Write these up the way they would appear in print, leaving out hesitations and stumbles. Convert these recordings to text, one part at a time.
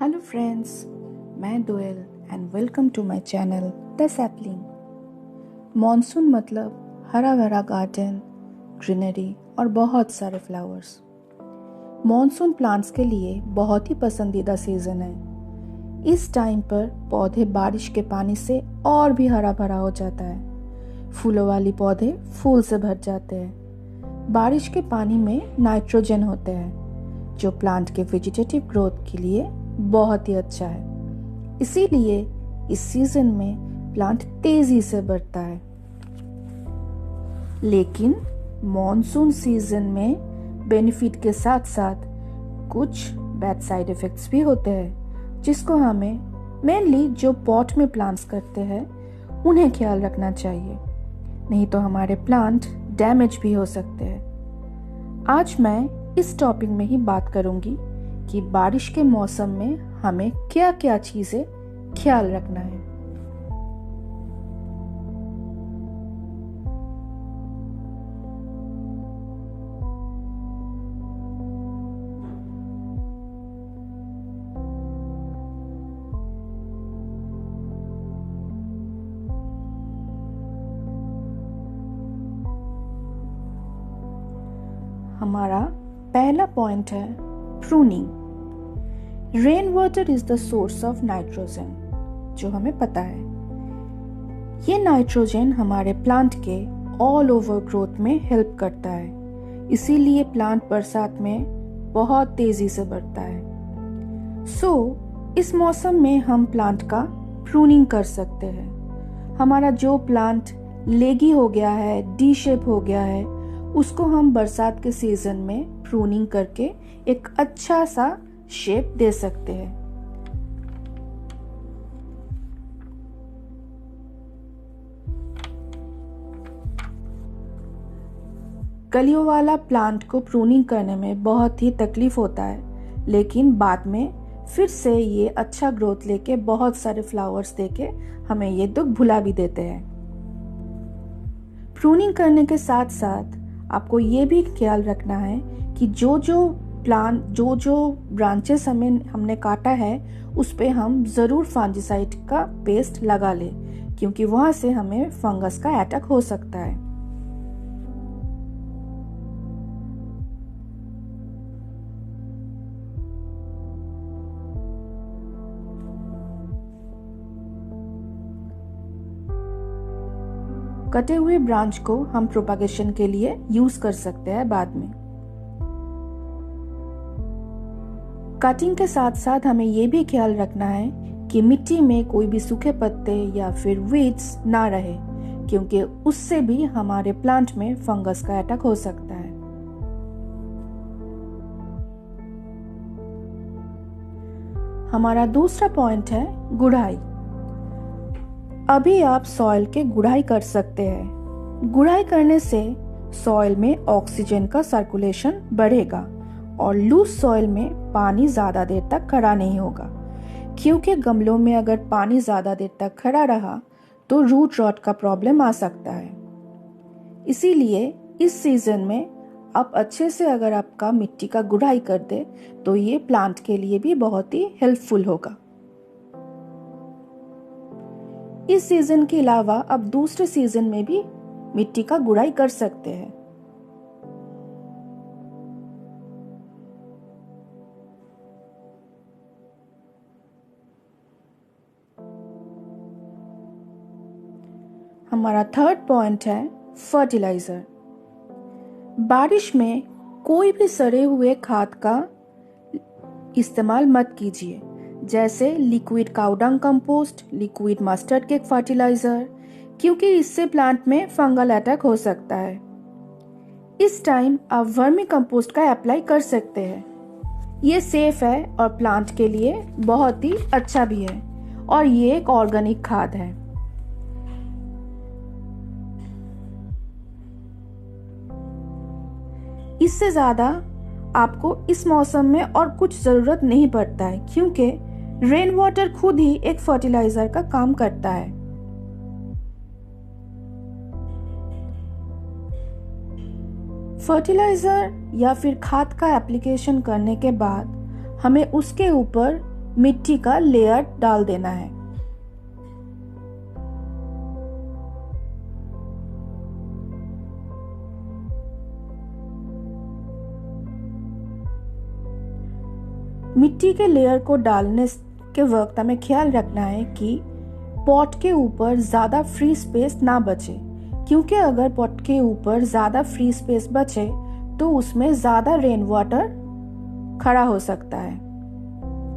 Hello friends, मैं Doel and welcome to my channel the sapling. Monsoon मतलब हरा भरा गार्डन, ग्रीनरी और बहुत सारे फ्लावर्स। मॉनसून प्लांट्स के लिए बहुत ही पसंदीदा सीज़न है। इस टाइम पर पौधे बारिश के पानी से और भी हरा भरा हो जाता है। फूलों वाली पौधे फूल से भर जाते हैं। बारिश के पानी में नाइट्रोजन होते हैं जो प्लांट के वेजिटेटिव ग्रोथ के लिए बहुत ही अच्छा है। इसीलिए इस सीजन में प्लांट तेजी से बढ़ता है। लेकिन मॉनसून सीजन में बेनिफिट के साथ साथ कुछ बैड साइड इफेक्ट्स भी होते हैं, जिसको हमें मेनली जो पॉट में प्लांट्स करते हैं उन्हें ख्याल रखना चाहिए, नहीं तो हमारे प्लांट डैमेज भी हो सकते हैं। आज मैं इस टॉपिक में ही बात करूंगी कि बारिश के मौसम में हमें क्या क्या चीजें ख्याल रखना है। हमारा पहला पॉइंट है pruning. Rain water is the source of nitrogen, जो हमें पता है। ये नाइट्रोजन हमारे प्लांट के ऑल ओवर ग्रोथ में हेल्प करता है, इसीलिए प्लांट बरसात में बहुत तेजी से बढ़ता है। इस मौसम में हम प्लांट का प्रूनिंग कर सकते हैं। हमारा जो प्लांट लेगी हो गया है, डी शेप हो गया है, उसको हम बरसात के सीजन में प्रूनिंग करके एक अच्छा सा शेप दे सकते हैं। कलियों वाला प्लांट को प्रूनिंग करने में बहुत ही तकलीफ होता है, लेकिन बाद में फिर से ये अच्छा ग्रोथ लेके बहुत सारे फ्लावर्स देके हमें ये दुख भुला भी देते हैं। प्रूनिंग करने के साथ साथ आपको ये भी ख्याल रखना है कि जो ब्रांचेस हमने काटा है उस पे हम जरूर फंजीसाइड का पेस्ट लगा ले, क्योंकि वहां से हमें फंगस का अटैक हो सकता है। कटे हुए ब्रांच को हम प्रोपागेशन के लिए यूज कर सकते हैं बाद में। कटिंग के साथ साथ हमें ये भी ख्याल रखना है कि मिट्टी में कोई भी सूखे पत्ते या फिर वीड्स ना रहे, क्योंकि उससे भी हमारे प्लांट में फंगस का अटैक हो सकता है। हमारा दूसरा पॉइंट है गुड़ाई। अभी आप सॉइल के गुड़ाई कर सकते हैं। गुड़ाई करने से सॉइल में ऑक्सीजन का सर्कुलेशन बढ़ेगा और लूज सॉइल में पानी ज्यादा देर तक खड़ा नहीं होगा, क्योंकि गमलों में अगर पानी ज्यादा देर तक खड़ा रहा तो रूट रॉट का प्रॉब्लम आ सकता है। इसीलिए इस सीजन में आप अच्छे से अगर आपका मिट्टी का गुड़ाई कर दे तो ये प्लांट के लिए भी बहुत ही हेल्पफुल होगा। इस सीजन के अलावा आप दूसरे सीजन में भी मिट्टी का गुड़ाई कर सकते हैं। हमारा थर्ड पॉइंट है फर्टिलाइजर। बारिश में कोई भी सड़े हुए खाद का इस्तेमाल मत कीजिए, जैसे liquid cow dung compost, liquid mustard cake fertiliser, क्योंकि इससे प्लांट में फंगल अटैक हो सकता है। इस टाइम आप वर्मी कंपोस्ट का अप्लाई कर सकते हैं। ये सेफ है और प्लांट के लिए बहुत ही अच्छा भी है, और ये एक ऑर्गेनिक खाद है। इससे ज्यादा आपको इस मौसम में और कुछ जरूरत नहीं पड़ता है, क्योंकि रेन वाटर खुद ही एक फर्टिलाइजर का काम करता है। फर्टिलाइजर या फिर खाद का एप्लीकेशन करने के बाद हमें उसके ऊपर मिट्टी का लेयर डाल देना है। मिट्टी के लेयर को डालने के वक्त हमें ख्याल रखना है कि पॉट के ऊपर ज्यादा फ्री स्पेस ना बचे, क्योंकि अगर पॉट के ऊपर ज्यादा फ्री स्पेस बचे तो उसमें ज्यादा रेन वाटर खड़ा हो सकता है।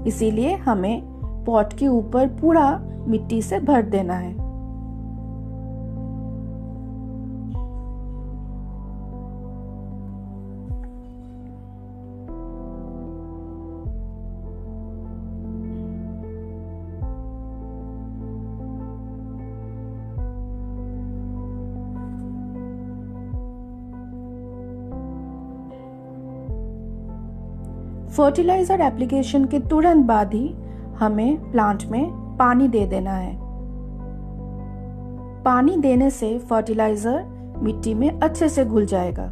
इसीलिए हमें पॉट के ऊपर पूरा मिट्टी से भर देना है। फर्टिलाइजर एप्लीकेशन के तुरंत बाद ही हमें प्लांट में पानी दे देना है। पानी देने से फर्टिलाइजर मिट्टी में अच्छे से घुल जाएगा।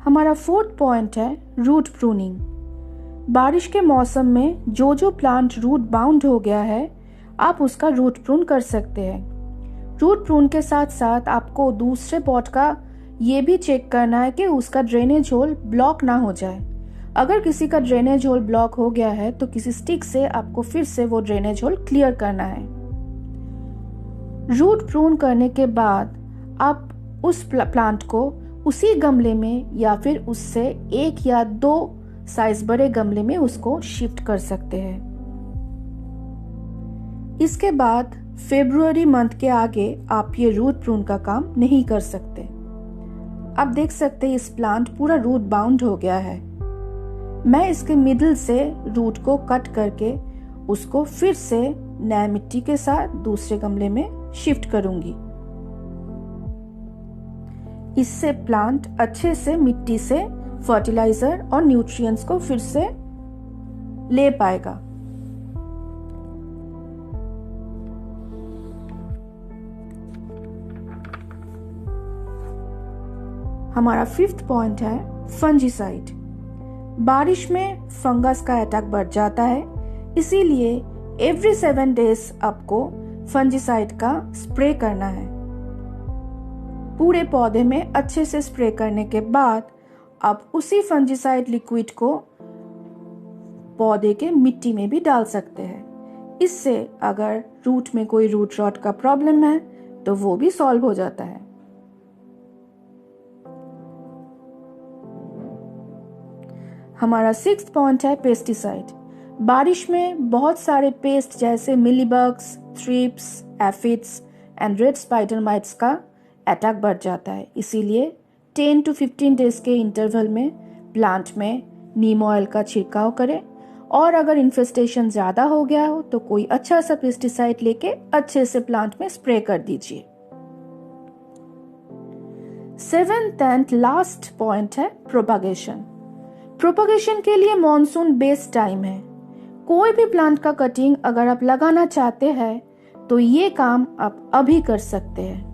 हमारा 4th पॉइंट है रूट प्रूनिंग। बारिश के मौसम में जो प्लांट रूट बाउंड हो गया है, आप उसका रूट प्रून कर सकते हैं। रूट प्रून के साथ साथ आपको दूसरे पॉट का ये भी चेक करना है कि उसका ड्रेनेज होल ब्लॉक ना हो जाए। अगर किसी का ड्रेनेज होल ब्लॉक हो गया है तो किसी स्टिक से आपको फिर से वो ड्रेनेज होल क्लियर करना है। रूट प्रून करने के बाद आप उस प्लांट को उसी गमले में या फिर उससे 1 या 2 साइज बड़े गमले में उसको शिफ्ट कर सकते हैं। इसके बाद फरवरी मंथ के आगे आप ये रूट प्रून का काम नहीं कर सकते। आप देख सकते हैं इस प्लांट पूरा रूट बाउंड हो गया है। मैं इसके मिडिल से रूट को कट करके उसको फिर से नए मिट्टी के साथ दूसरे गमले में शिफ्ट करूंगी। इससे प्लांट अच्छे से मिट्टी से फर्टिलाइजर और न्यूट्रिएंट्स को फिर से ले पाएगा। हमारा 5th पॉइंट है फंजीसाइड। बारिश में फंगस का अटैक बढ़ जाता है, इसीलिए एवरी 7 डेज आपको फंजीसाइड का स्प्रे करना है। पूरे पौधे में अच्छे से स्प्रे करने के बाद आप उसी फंजीसाइड लिक्विड को पौधे के मिट्टी में भी डाल सकते हैं। इससे अगर रूट में कोई रूट रॉट का प्रॉब्लम है तो वो भी सॉल्व हो जाता है। हमारा 6th पॉइंट है पेस्टिसाइड। बारिश में बहुत सारे पेस्ट जैसे mealybugs, thrips, aphids and red spider mites का अटैक बढ़ जाता है। इसीलिए 10 to 15 डेज के इंटरवल में प्लांट में नीम ऑयल का छिड़काव करें, और अगर इन्फेस्टेशन ज्यादा हो गया हो तो कोई अच्छा सा पेस्टिसाइड लेके अच्छे से प्लांट में स्प्रे कर दीजिए। 7th एंड लास्ट पॉइंट है प्रोपागेशन। प्रोपगेशन के लिए मॉनसून बेस्ट टाइम है। कोई भी प्लांट का कटिंग अगर आप लगाना चाहते हैं तो ये काम आप अभी कर सकते हैं।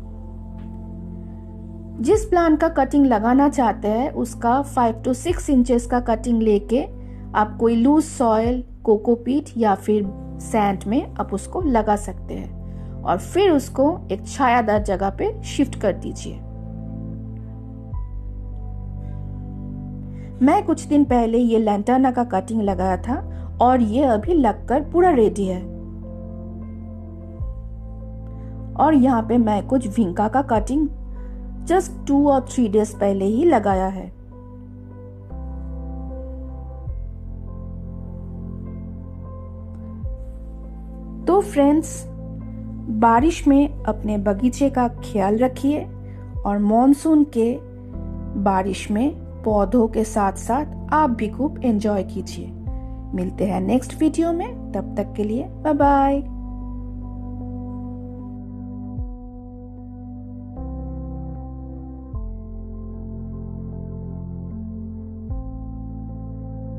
जिस प्लांट का कटिंग लगाना चाहते हैं उसका 5 to 6 इंचेस का कटिंग लेके आप कोई लूज सॉइल, कोकोपीट या फिर सैंड में आप उसको लगा सकते हैं और फिर उसको एक छायादार जगह पे शिफ्ट कर दीजिए। मैं कुछ दिन पहले ये लैंटाना का कटिंग लगाया था और ये अभी लगकर पूरा रेडी है। और यहाँ पे मैं कुछ विंका का कटिंग जस्ट 2 or 3 डेज पहले ही लगाया है। तो फ्रेंड्स, बारिश में अपने बगीचे का ख्याल रखिए और मॉनसून के बारिश में पौधों के साथ साथ आप भी खूब एंजॉय कीजिए। मिलते हैं नेक्स्ट वीडियो में, तब तक के लिए बाय बाय।